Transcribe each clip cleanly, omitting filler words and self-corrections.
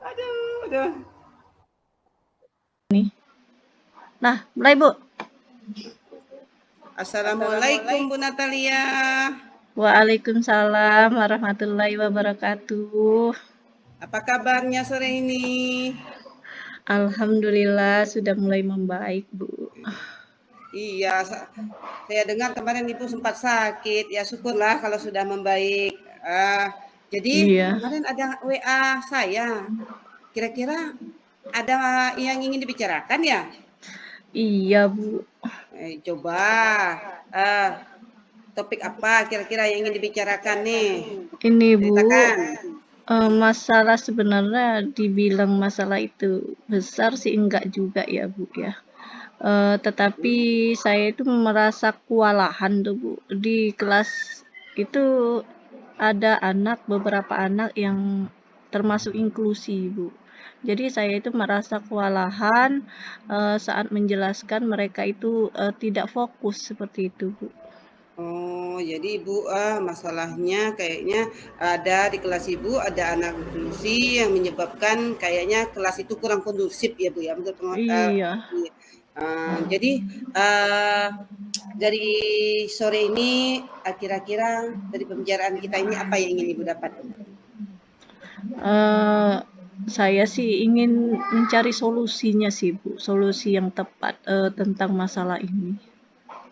Aduh, aduh. Nih. Nah, mulai Bu. Assalamualaikum Bu Natalia. Waalaikumsalam warahmatullahi wabarakatuh. Apa kabarnya sore ini? Alhamdulillah sudah mulai membaik, Bu. Iya, saya dengar kemarin Ibu sempat sakit. Ya syukurlah kalau sudah membaik. Ah, jadi Iya, kemarin ada WA saya. Kira-kira ada yang ingin dibicarakan ya? iya, Bu. Coba ah, topik apa kira-kira yang ingin dibicarakan nih? Ini, Bu, Ceritakan. masalah sebenarnya dibilang masalah itu besar sih enggak juga ya, Bu ya. Tetapi saya itu merasa kewalahan tuh, Bu. Di kelas itu ada beberapa anak yang termasuk inklusi, Bu. Jadi saya itu merasa kewalahan saat menjelaskan mereka itu tidak fokus seperti itu, Bu. Oh, jadi Ibu, masalahnya kayaknya ada di kelas Ibu ada anak inklusi yang menyebabkan kayaknya kelas itu kurang kondusif ya Bu ya, menurut Iya, iya. Jadi, eee, dari sore ini, kira-kira dari pembicaraan kita ini apa yang ingin Ibu dapat? eh, saya sih ingin mencari solusinya sih, Bu. Solusi yang tepat tentang masalah ini.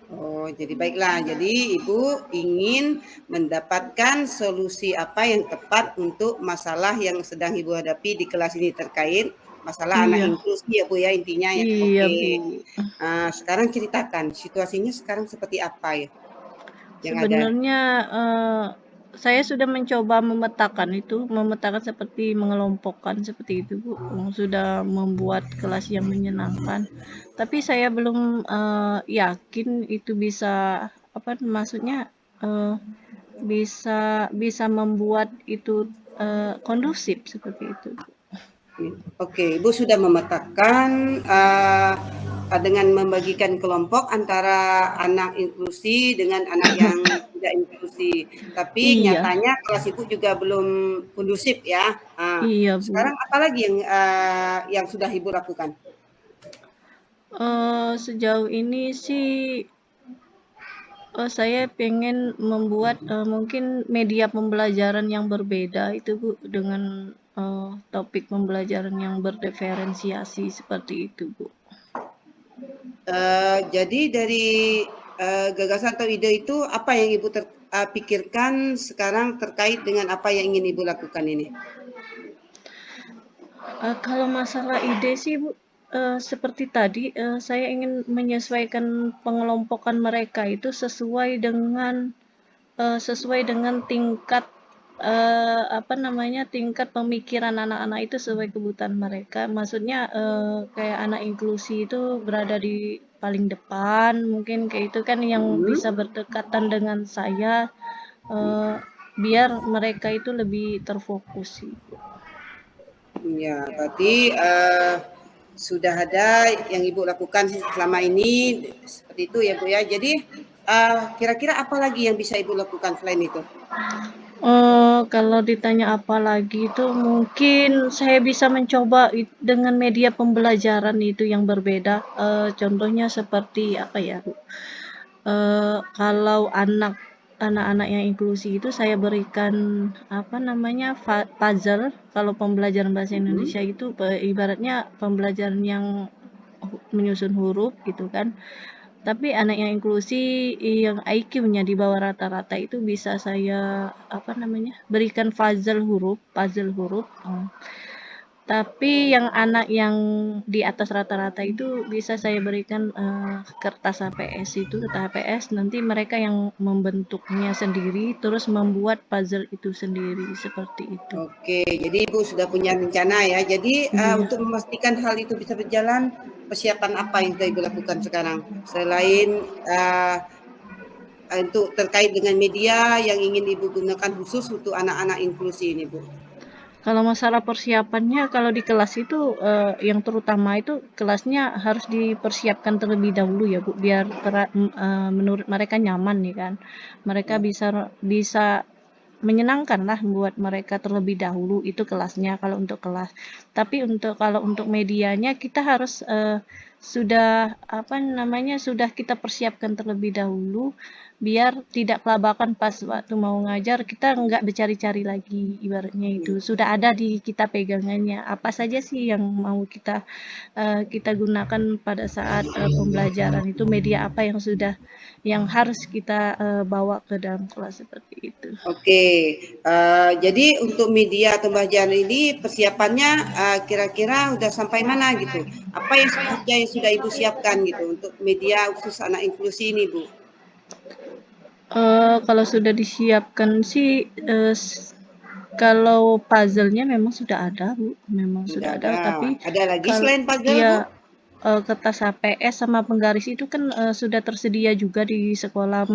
Oh, jadi baiklah. Jadi Ibu ingin mendapatkan solusi apa yang tepat untuk masalah yang sedang Ibu hadapi di kelas ini terkait masalah anak Iya, inklusi ya Bu ya intinya ya. iya, Oke. Bu. Sekarang ceritakan situasinya sekarang seperti apa ya yang ada? Sebenarnya saya sudah mencoba memetakan seperti mengelompokkan seperti itu, Bu. Sudah membuat kelas yang menyenangkan. Tapi saya belum yakin itu bisa apa maksudnya eh, bisa membuat itu kondusif seperti itu. Oke, Ibu sudah memetakan dengan membagikan kelompok antara anak inklusi dengan anak yang tidak inklusi. Tapi Iya, nyatanya kelas Ibu juga belum kondusif ya. iya, Bu. Sekarang apa lagi yang sudah Ibu lakukan? Sejauh ini sih saya pengen membuat mungkin media pembelajaran yang berbeda itu Bu dengan topik pembelajaran yang berdiferensiasi seperti itu Bu. Jadi dari gagasan atau ide itu apa yang Ibu pikirkan sekarang terkait dengan apa yang ingin Ibu lakukan ini? Kalau masalah ide sih Bu, seperti tadi saya ingin menyesuaikan pengelompokan mereka itu sesuai dengan tingkat apa namanya tingkat pemikiran anak-anak itu sesuai kebutuhan mereka. Maksudnya kayak anak inklusi itu berada di paling depan, mungkin kayak itu kan yang Mhm. bisa berdekatan dengan saya, eh, biar mereka itu lebih terfokus sih. Ya, berarti sudah ada yang Ibu lakukan selama ini seperti itu ya Bu ya. Jadi kira-kira apa lagi yang bisa Ibu lakukan selain itu? Kalau ditanya apa lagi itu mungkin saya bisa mencoba dengan media pembelajaran itu yang berbeda. Contohnya seperti apa ya, Bu? Kalau anak-anak yang inklusi itu saya berikan apa namanya puzzle. Kalau pembelajaran bahasa Mhm. Indonesia itu ibaratnya pembelajaran yang menyusun huruf gitu kan. Tapi anak yang inklusi yang IQ-nya di bawah rata-rata itu bisa saya apa namanya berikan puzzle huruf. Tapi yang anak yang di atas rata-rata itu bisa saya berikan kertas HPS itu kertas HPS nanti mereka yang membentuknya sendiri terus membuat puzzle itu sendiri seperti itu. Oke, jadi Ibu sudah punya rencana ya. Jadi Iya. untuk memastikan hal itu bisa berjalan, persiapan apa yang sudah Ibu lakukan sekarang? Selain untuk terkait dengan media yang ingin Ibu gunakan khusus untuk anak-anak inklusi ini, Bu. Kalau masalah persiapannya, kalau di kelas itu yang terutama itu kelasnya harus dipersiapkan terlebih dahulu ya Bu, biar menurut mereka nyaman nih kan. Mereka bisa bisa menyenangkan lah buat mereka terlebih dahulu itu kelasnya kalau untuk kelas. Tapi kalau untuk medianya kita harus sudah apa namanya sudah kita persiapkan terlebih dahulu biar tidak kelabakan pas waktu mau ngajar kita nggak bercari-cari lagi ibaratnya itu sudah ada di kita pegangannya apa saja sih yang mau kita gunakan pada saat pembelajaran itu media apa yang harus kita bawa ke dalam kelas seperti itu. Oke, jadi untuk media atau pembelajaran ini persiapannya kira-kira udah sampai mana gitu? Apa yang saja yang sudah Ibu siapkan gitu untuk media khusus anak inklusi ini, Bu? Kalau sudah disiapkan sih kalau puzzle-nya memang sudah ada, Bu. Memang sudah ada, tapi Ada lagi kalau selain puzzle, Bu? ya kertas HPS sama penggaris itu kan sudah tersedia juga di sekolah.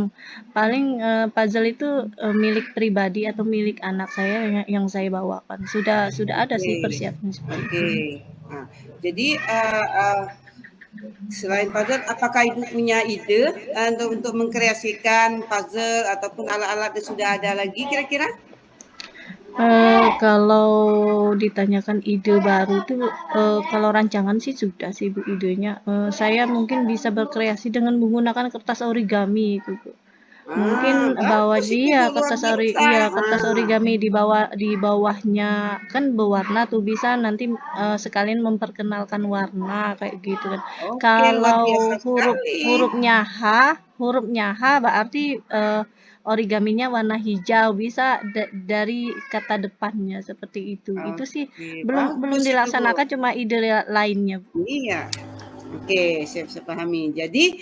Paling puzzle itu milik pribadi atau milik anak saya yang saya bawakan. Sudah ada sih persiapan seperti itu. Oke. Nah, jadi selain puzzle, apakah Ibu punya ide untuk mengkreasikan puzzle ataupun alat-alat yang sudah ada lagi kira-kira? Kalau ditanyakan ide baru tuh, kalau rancangan sih sudah sih Bu idenya. Saya mungkin bisa berkreasi dengan menggunakan kertas origami itu Bu. Mungkin bawa Bagus itu, dia Bu, luar biasa. kertas origami di bawahnya kan berwarna tuh bisa nanti sekalian memperkenalkan warna kayak gitu kan. Oke, luar Kalau biasa huruf sekali. hurufnya H berarti origaminya warna hijau bisa dari kata depannya seperti itu. Itu sih Oke, belum bagus itu, Bu. dilaksanakan cuma ide lainnya. Iya. Oke, saya pahami. Jadi,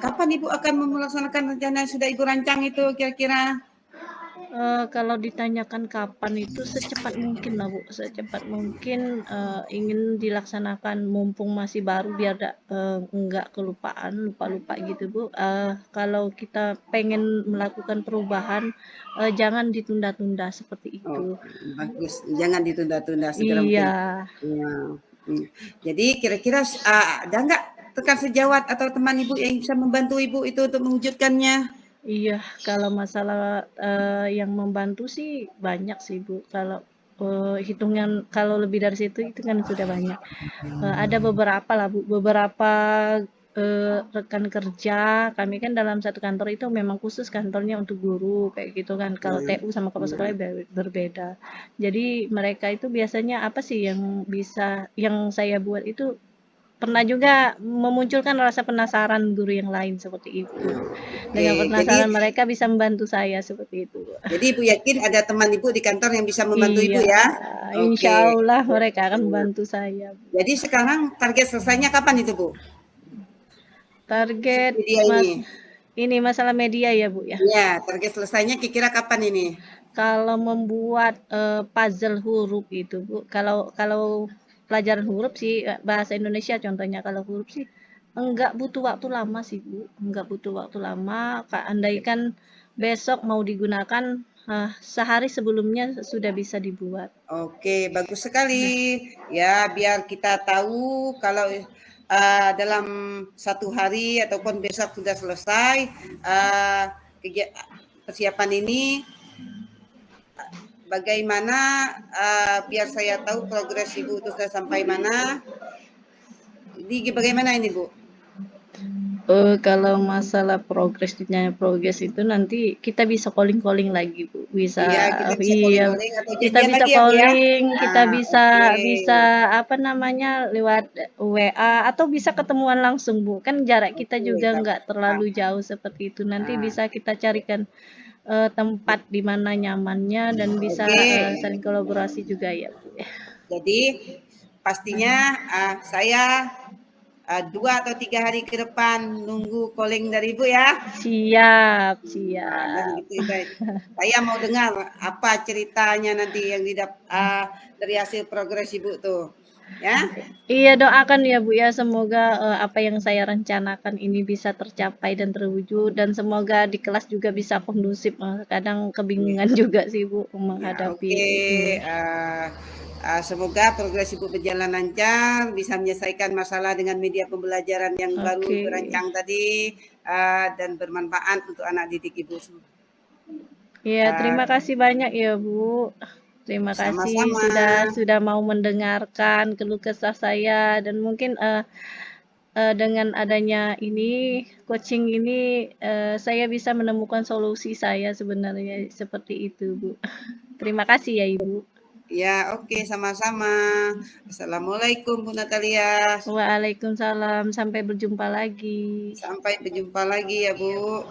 kapan Ibu akan melaksanakan rencana yang sudah Ibu rancang itu kira-kira? Kalau ditanyakan kapan itu secepat mungkin lah Bu, secepat mungkin ingin dilaksanakan mumpung masih baru biar enggak kelupaan, lupa-lupa gitu Bu. Kalau kita pengen melakukan perubahan, jangan ditunda-tunda seperti Oh, itu. bagus. Jangan ditunda-tunda, segera mungkin. Iya, Ya. Jadi kira-kira ada nggak rekan sejawat atau teman Ibu yang bisa membantu Ibu itu untuk mewujudkannya? iya. Kalau masalah yang membantu sih banyak sih Bu. Kalau hitungan kalau lebih dari situ itu kan sudah banyak. Ada beberapa lah Bu, beberapa rekan kerja kami kan dalam satu kantor itu memang khusus kantornya untuk guru kayak gitu kan. Kalau TU sama kepala sekolah berbeda. Jadi mereka itu biasanya apa sih yang saya buat itu pernah juga memunculkan rasa penasaran guru yang lain seperti itu. Dengan Oke, jadi penasaran mereka bisa membantu saya seperti itu. jadi Ibu yakin ada teman Ibu di kantor yang bisa membantu Ibu Iya, ya? insya Oke. Allah mereka akan membantu saya. Jadi sekarang target selesainya kapan itu, Bu? Target Media ini. ini masalah media ya Bu ya. Ya, target selesainya kira-kira kapan ini? Kalau membuat puzzle huruf itu Bu, kalau pelajaran huruf sih bahasa Indonesia contohnya kalau huruf sih enggak butuh waktu lama sih Bu, enggak butuh waktu lama. Andaikan besok mau digunakan sehari sebelumnya sudah bisa dibuat. Oke, bagus sekali. Ya, biar kita tahu kalau dalam satu hari ataupun besok sudah selesai persiapan ini, bagaimana biar saya tahu progres Ibu itu sudah sampai mana. Jadi bagaimana ini, Bu? Kalau masalah progres itu nanti kita bisa calling lagi Bu, bisa Iya, kita bisa iya calling-calling atau kita janjian bisa lagi ya, Bu ya? calling, kita bisa Oke. bisa apa namanya lewat WA atau bisa ketemuan langsung Bu. Kan jarak kita Oke, juga sama. nggak terlalu jauh seperti itu. Nanti bisa kita carikan tempat di mana nyamannya dan bisa Oke. saling kolaborasi juga ya Bu. Jadi pastinya saya 2 atau 3 hari ke depan nunggu calling dari Ibu ya. Siap, Dan siap. gitu, saya mau dengar apa ceritanya nanti yang dari hasil progres Ibu tuh. Ya. Iya doakan ya Bu ya semoga apa yang saya rencanakan ini bisa tercapai dan terwujud dan semoga di kelas juga bisa kondusif. Kadang kebingungan juga sih Bu Ya, menghadapi oke. ini. Semoga progres Ibu berjalan lancar, bisa menyelesaikan masalah dengan media pembelajaran yang baru Oke. berancang tadi, dan bermanfaat untuk anak didik Ibu. Ya, Ah, terima kasih banyak ya, Bu. Terima kasih sama-sama. sudah mau mendengarkan keluh kesah saya dan mungkin dengan adanya ini coaching ini saya bisa menemukan solusi saya sebenarnya seperti itu, Bu. Terima kasih ya, Ibu. Ya, oke, sama-sama. Assalamualaikum, Bu Natalia. Waalaikumsalam. Sampai berjumpa lagi. Sampai berjumpa lagi ya, Bu.